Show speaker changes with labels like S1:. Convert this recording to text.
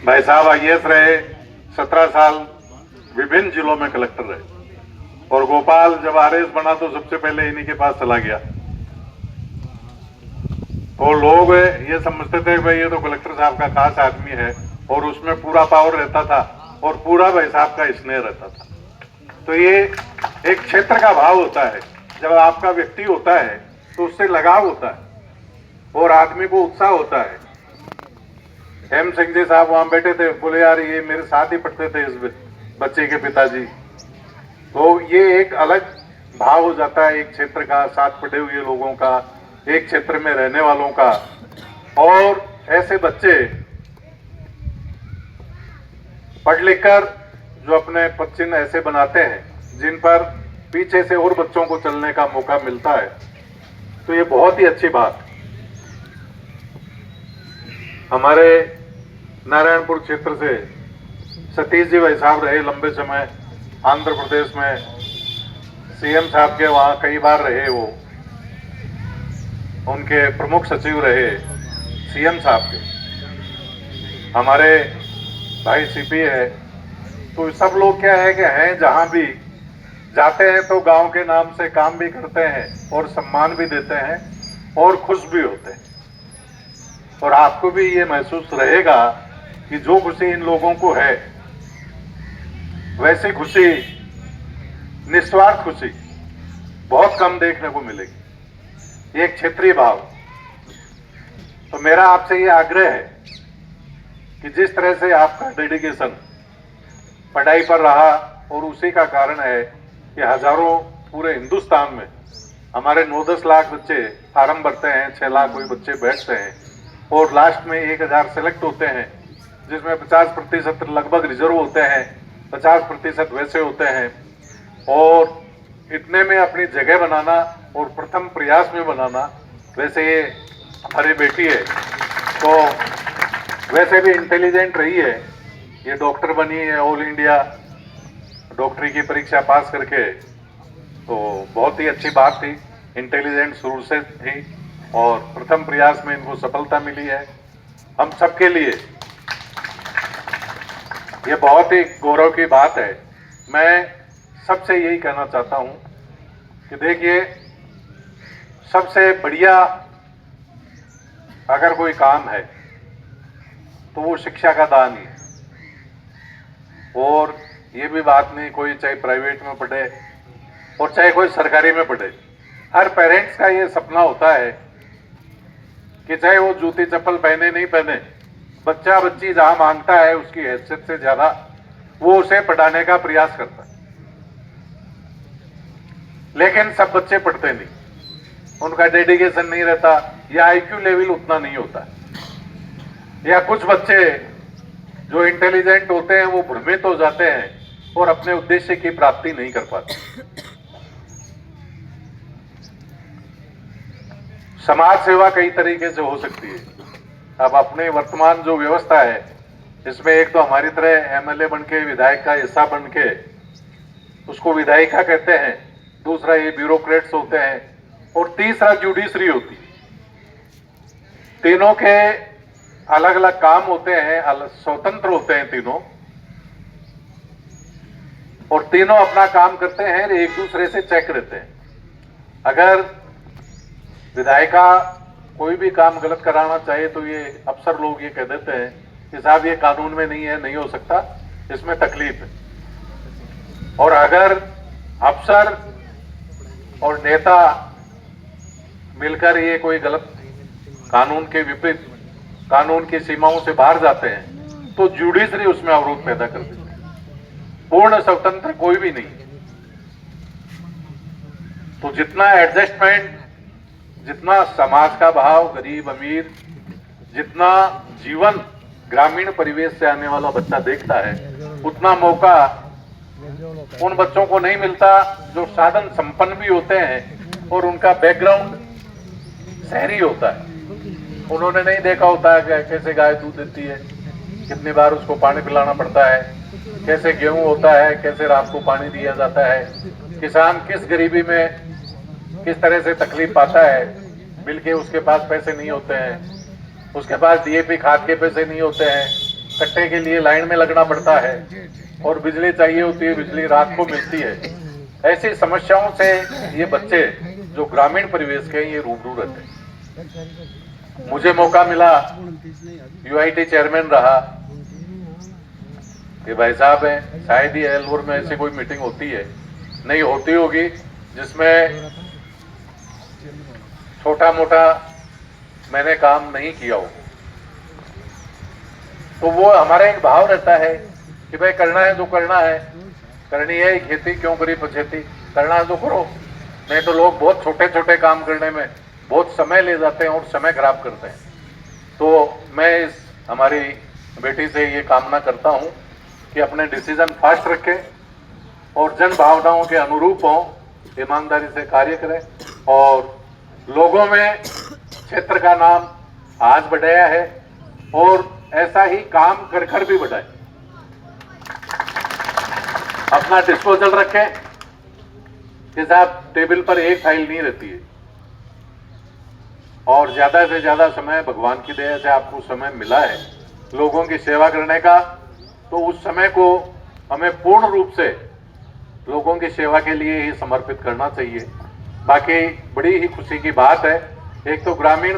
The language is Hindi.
S1: भाई साहब आईएएस रहे, 17 साल विभिन्न जिलों में कलेक्टर रहे, और गोपाल जब आरएएस बना तो सबसे पहले इन्हीं के पास चला गया। तो लोग ये समझते थे भाई ये तो कलेक्टर साहब का खास आदमी है, और उसमें पूरा पावर रहता था और पूरा भाई साहब का स्नेह रहता था। तो ये एक क्षेत्र का भाव होता है। जब आपका व्यक्ति होता है तो उससे लगाव होता है और आदमी को उत्साह होता है। हेम सिंह जी साहब वहां बैठे थे, बोले यार ये मेरे साथ ही पढ़ते थे इस बच्चे के पिताजी। तो ये एक अलग भाव हो जाता है एक क्षेत्र का, साथ पढ़े हुए लोगों का, एक क्षेत्र में रहने वालों का। और ऐसे बच्चे पढ़ लिख कर जो अपने पद चिन्ह ऐसे बनाते हैं जिन पर पीछे से और बच्चों को चलने का मौका मिलता है, तो ये बहुत ही अच्छी बात। हमारे नारायणपुर क्षेत्र से सतीश जी भाई साहब रहे लंबे समय, आंध्र प्रदेश में सीएम साहब के वहां कई बार रहे, वो उनके प्रमुख सचिव रहे सीएम साहब के। हमारे भाई सीपी है। तो सब लोग क्या है कि हैं जहां भी जाते हैं तो गांव के नाम से काम भी करते हैं और सम्मान भी देते हैं और खुश भी होते हैं। और आपको भी ये महसूस रहेगा कि जो खुशी इन लोगों को है वैसी खुशी, निस्वार्थ खुशी बहुत कम देखने को मिलेगी, एक क्षेत्रीय भाव। तो मेरा आपसे ये आग्रह है कि जिस तरह से आपका डेडिकेशन पढ़ाई पर रहा, और उसी का कारण है कि हजारों पूरे हिंदुस्तान में हमारे 9-10 लाख बच्चे फार्म भरते हैं, 6 लाख कोई बच्चे बैठते हैं और लास्ट में 1000 सेलेक्ट होते हैं, जिसमें 50% लगभग रिजर्व होते हैं, 50% वैसे होते हैं। और इतने में अपनी जगह बनाना और प्रथम प्रयास में बनाना, वैसे ये हमारी बेटी है तो वैसे भी इंटेलिजेंट रही है, ये डॉक्टर बनी है, ऑल इंडिया डॉक्टरी की परीक्षा पास करके, तो बहुत ही अच्छी बात थी। इंटेलिजेंट शुरू से थी और प्रथम प्रयास में इनको सफलता मिली है। हम सबके लिए ये बहुत ही गौरव की बात है। मैं सबसे यही कहना चाहता हूं कि देखिए, सबसे बढ़िया अगर कोई काम है तो वो शिक्षा का दान ही है। और ये भी बात नहीं कोई चाहे प्राइवेट में पढ़े और चाहे कोई सरकारी में पढ़े, हर पेरेंट्स का ये सपना होता है कि चाहे वो जूती चप्पल पहने नहीं पहने, बच्चा बच्ची जहां मांगता है उसकी हैसियत से ज्यादा वो उसे पढ़ाने का प्रयास करता है। लेकिन सब बच्चे पढ़ते नहीं, उनका डेडिकेशन नहीं रहता, या आईक्यू लेवल उतना नहीं होता, या कुछ बच्चे जो इंटेलिजेंट होते हैं वो भ्रमित हो जाते हैं और अपने उद्देश्य की प्राप्ति नहीं कर पाते। समाज सेवा कई तरीके से हो सकती है। अब अपने वर्तमान जो व्यवस्था है इसमें एक तो हमारी तरह एमएलए बनके, विधायक का हिस्सा बनके उसको विधायिका कहते हैं, दूसरा ये ब्यूरोक्रेट्स होते हैं, और तीसरा जुडिशरी होती है। तीनों के अलग अलग काम होते हैं, स्वतंत्र होते हैं तीनों, और तीनों अपना काम करते हैं, एक दूसरे से चेक रहते हैं। अगर विधायिका कोई भी काम गलत कराना चाहे तो ये अफसर लोग ये कह देते हैं कि साहब ये कानून में नहीं है, नहीं हो सकता, इसमें तकलीफ है। और अगर अफसर और नेता मिलकर ये कोई गलत कानून के विपरीत, कानून की सीमाओं से बाहर जाते हैं तो जुडिशरी उसमें अवरोध पैदा कर देती है। पूर्ण स्वतंत्र कोई भी नहीं। तो जितना एडजस्टमेंट, जितना समाज का भाव, गरीब अमीर, जितना जीवन ग्रामीण परिवेश से आने वाला बच्चा देखता है, उतना मौका उन बच्चों को नहीं मिलता जो साधन संपन्न भी होते हैं और उनका बैकग्राउंड शहरी होता है। उन्होंने नहीं देखा होता है कि कैसे गाय दूध देती है, कितनी बार उसको पानी पिलाना पड़ता है, कैसे गेहूं होता है, कैसे रात को पानी दिया जाता है, किसान किस गरीबी में किस तरह से तकलीफ पाता है, मिल के उसके पास पैसे नहीं होते हैं, उसके पास डीएपी खाद के पैसे नहीं होते हैं, कट्टे के लिए लाइन में लगना पड़ता है और बिजली चाहिए होती है, बिजली रात को मिलती है। ऐसी समस्याओं से ये बच्चे जो ग्रामीण परिवेश के हैं ये रूबरू रहते हैं। मुझे मौका मिला, यूआईटी चेयरमैन रहा। ये भाई साहब हैं, शायद ही एलवर में ऐसी कोई मीटिंग होती है, नहीं होती होगी जिसमें छोटा मोटा मैंने काम नहीं किया हो। तो वो हमारा एक भाव रहता है कि भाई करना है जो करना है, करनी है खेती, क्यों करी पछेती, करना है तो करो। नहीं तो लोग बहुत छोटे छोटे काम करने में बहुत समय ले जाते हैं और समय खराब करते हैं। तो मैं इस हमारी बेटी से ये कामना करता हूं कि अपने डिसीजन फास्ट रखें और जन भावनाओं के अनुरूप हों, ईमानदारी से कार्य करें और लोगों में क्षेत्र का नाम आज बढ़ाया है और ऐसा ही काम कर कर भी बढ़ाए। अपना डिस्पोजल रखें कि साहब टेबल पर एक फाइल नहीं रहती है और ज्यादा से ज्यादा समय भगवान की दया से आपको समय मिला है लोगों की सेवा करने का, तो उस समय को हमें पूर्ण रूप से लोगों की सेवा के लिए ही समर्पित करना चाहिए। बाकी बड़ी ही खुशी की बात है, एक तो ग्रामीण